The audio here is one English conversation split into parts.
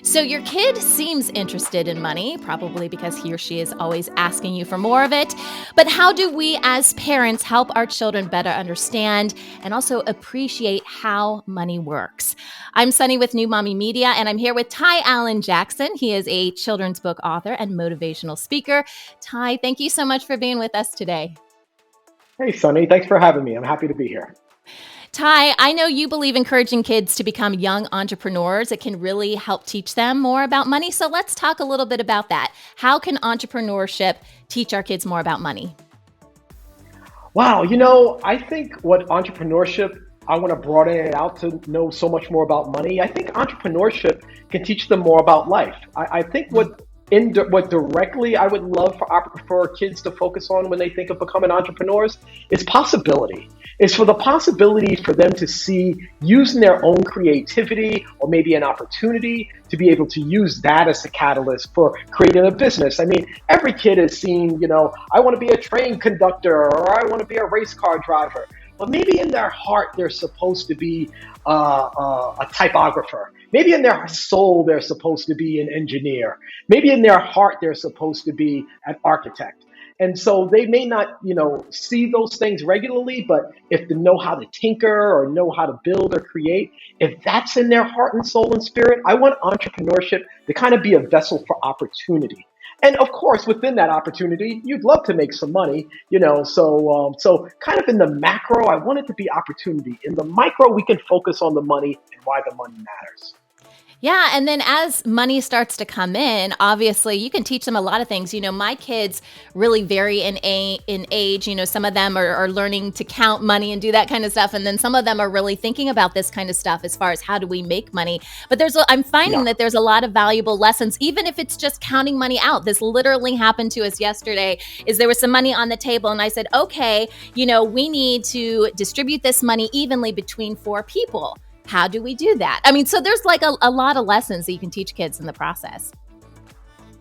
So your kid seems interested in money, probably because he or she is always asking you for more of it. But how do we as parents help our children better understand and also appreciate how money works? I'm Sunny with New Mommy Media, and I'm here with Ty Allan Jackson. He is a children's book author and motivational speaker. Ty, thank you so much for being with us today. Hey, Sunny. Thanks for having me. I'm happy to be here. Ty, I know you believe encouraging kids to become young entrepreneurs. It can really help teach them more about money. So let's talk a little bit about that. How can entrepreneurship teach our kids more about money? Wow. I think what entrepreneurship, I want to broaden it out to know so much more about money. I think entrepreneurship can teach them more about life. I think what directly I would love for kids to focus on when they think of becoming entrepreneurs is possibility. Is for the possibility for them to see using their own creativity or maybe an opportunity to be able to use that as a catalyst for creating a business. I mean, every kid has seen, I want to be a train conductor or I want to be a race car driver. But maybe in their heart, they're supposed to be a typographer. Maybe in their soul, they're supposed to be an engineer. Maybe in their heart, they're supposed to be an architect. And so they may not, see those things regularly, but if they know how to tinker or know how to build or create, if that's in their heart and soul and spirit, I want entrepreneurship to kind of be a vessel for opportunity. And of course, within that opportunity, you'd love to make some money, so kind of in the macro, I want it to be opportunity. In the micro, we can focus on the money and why the money matters. Yeah. And then as money starts to come in, obviously you can teach them a lot of things. My kids really vary in age. Some of them are learning to count money and do that kind of stuff. And then some of them are really thinking about this kind of stuff as far as how do we make money. But I'm finding that there's a lot of valuable lessons, even if it's just counting money out. This literally happened to us yesterday. There was some money on the table and I said, okay, we need to distribute this money evenly between 4 people. How do we do that? I mean, so there's like a lot of lessons that you can teach kids in the process.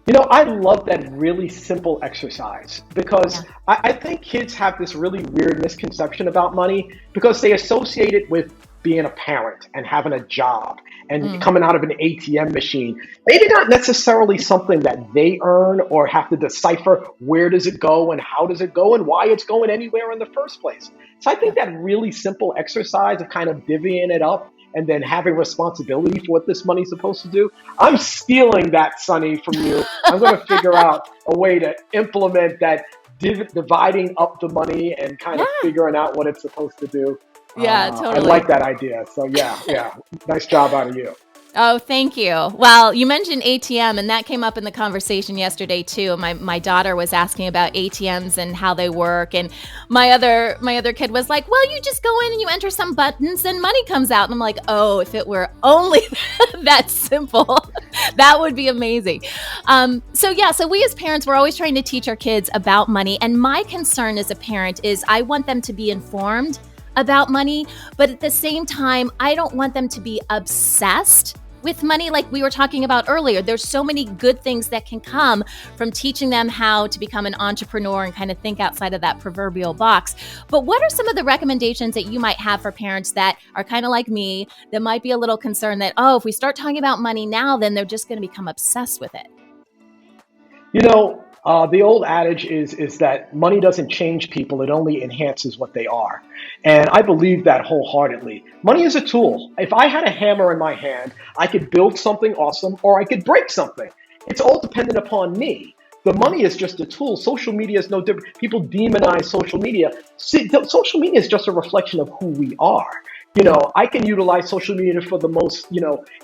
I love that really simple exercise because I think kids have this really weird misconception about money because they associate it with being a parent and having a job and coming out of an ATM machine. Maybe not necessarily something that they earn or have to decipher where does it go and how does it go and why it's going anywhere in the first place. So I think that really simple exercise of kind of divvying it up and then having responsibility for what this money's supposed to do. I'm stealing that, Sunny, from you. I'm going to figure out a way to implement that dividing up the money and kind of figuring out what it's supposed to do. Yeah, totally. I like that idea. So yeah. Nice job out of you. Oh, thank you. Well, you mentioned ATM, and that came up in the conversation yesterday too. My daughter was asking about ATMs and how they work, and my other kid was like, "Well, you just go in and you enter some buttons, and money comes out." And I'm like, "Oh, if it were only that simple, that would be amazing." So we as parents, we're always trying to teach our kids about money, and my concern as a parent is I want them to be informed about money, but at the same time, I don't want them to be obsessed with money like we were talking about earlier. There's so many good things that can come from teaching them how to become an entrepreneur and kind of think outside of that proverbial box. But what are some of the recommendations that you might have for parents that are kind of like me, that might be a little concerned that, if we start talking about money now, then they're just going to become obsessed with it? The old adage is that money doesn't change people, it only enhances what they are. And I believe that wholeheartedly. Money is a tool. If I had a hammer in my hand, I could build something awesome or I could break something. It's all dependent upon me. The money is just a tool. Social media is no different. People demonize social media. Social media is just a reflection of who we are. I can utilize social media for the most,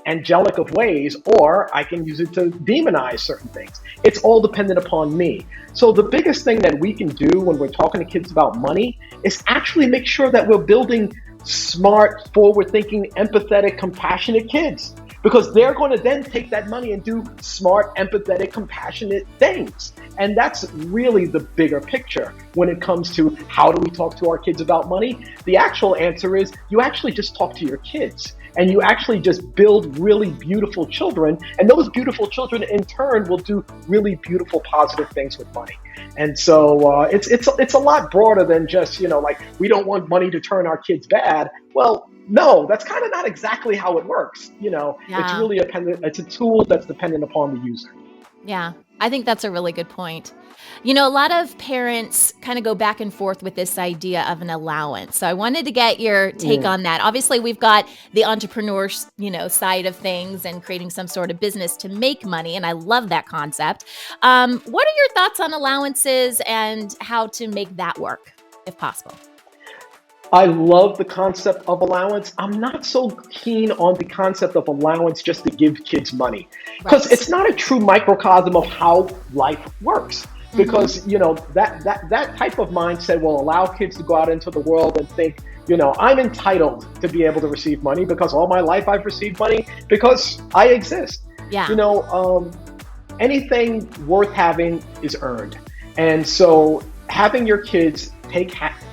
angelic of ways, or I can use it to demonize certain things. It's all dependent upon me. So the biggest thing that we can do when we're talking to kids about money is actually make sure that we're building smart, forward-thinking, empathetic, compassionate kids. Because they're going to then take that money and do smart, empathetic, compassionate things. And that's really the bigger picture when it comes to how do we talk to our kids about money. The actual answer is you actually just talk to your kids and you actually just build really beautiful children. And those beautiful children in turn will do really beautiful, positive things with money. And so it's a lot broader than just, like, we don't want money to turn our kids bad. Well, no, that's kind of not exactly how it works. It's Yeah. really it's a tool that's dependent upon the user. Yeah, I think that's a really good point. A lot of parents kind of go back and forth with this idea of an allowance. So I wanted to get your take on that. Obviously, we've got the entrepreneur, side of things and creating some sort of business to make money. And I love that concept. What are your thoughts on allowances and how to make that work, if possible? I love the concept of allowance. I'm not so keen on the concept of allowance just to give kids money, because Right. it's not a true microcosm of how life works. Because that type of mindset will allow kids to go out into the world and think, I'm entitled to be able to receive money because all my life I've received money because I exist. Yeah. Anything worth having is earned, and so having your kids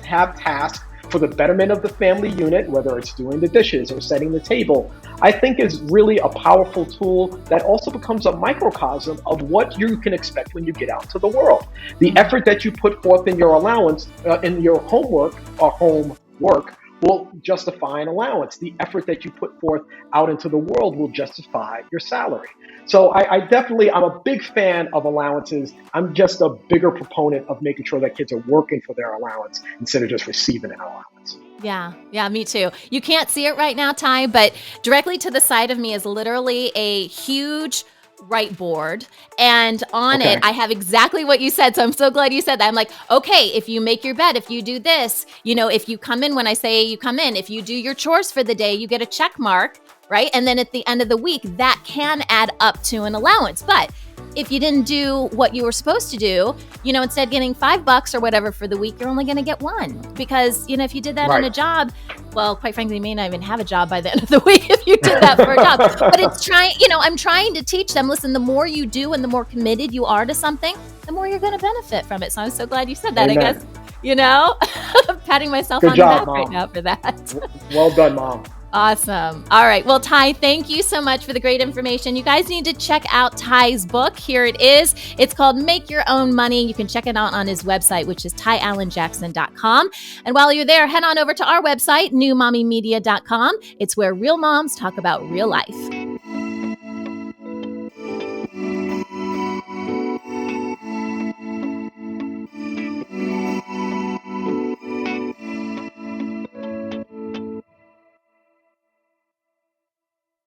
have tasks for the betterment of the family unit, whether it's doing the dishes or setting the table, I think is really a powerful tool that also becomes a microcosm of what you can expect when you get out to the world. The effort that you put forth in your allowance, in your homework or homework, will justify an allowance. The effort that you put forth out into the world will justify your salary. So I'm a big fan of allowances. I'm just a bigger proponent of making sure that kids are working for their allowance instead of just receiving an allowance. Yeah, me too. You can't see it right now, Ty, but directly to the side of me is literally a huge whiteboard, and on it I have exactly what you said. So I'm so glad you said that. I'm like, okay, if you make your bed, if you do this, if you come in when I say you come in, if you do your chores for the day, you get a check mark, right? And then at the end of the week, that can add up to an allowance. But if you didn't do what you were supposed to do, instead of getting $5 or whatever for the week, you're only going to get one. Because, if you did that on a job, well, quite frankly, you may not even have a job by the end of the week if you did that for a job. But it's I'm trying to teach them, listen, the more you do and the more committed you are to something, the more you're going to benefit from it. So I'm so glad you said that. Amen. I guess, patting myself on the back right now for that. Well done, Mom. Awesome. All right. Well, Ty, thank you so much for the great information. You guys need to check out Ty's book. Here it is. It's called Make Your Own Money. You can check it out on his website, which is tyallanjackson.com. And while you're there, head on over to our website, newmommymedia.com. It's where real moms talk about real life.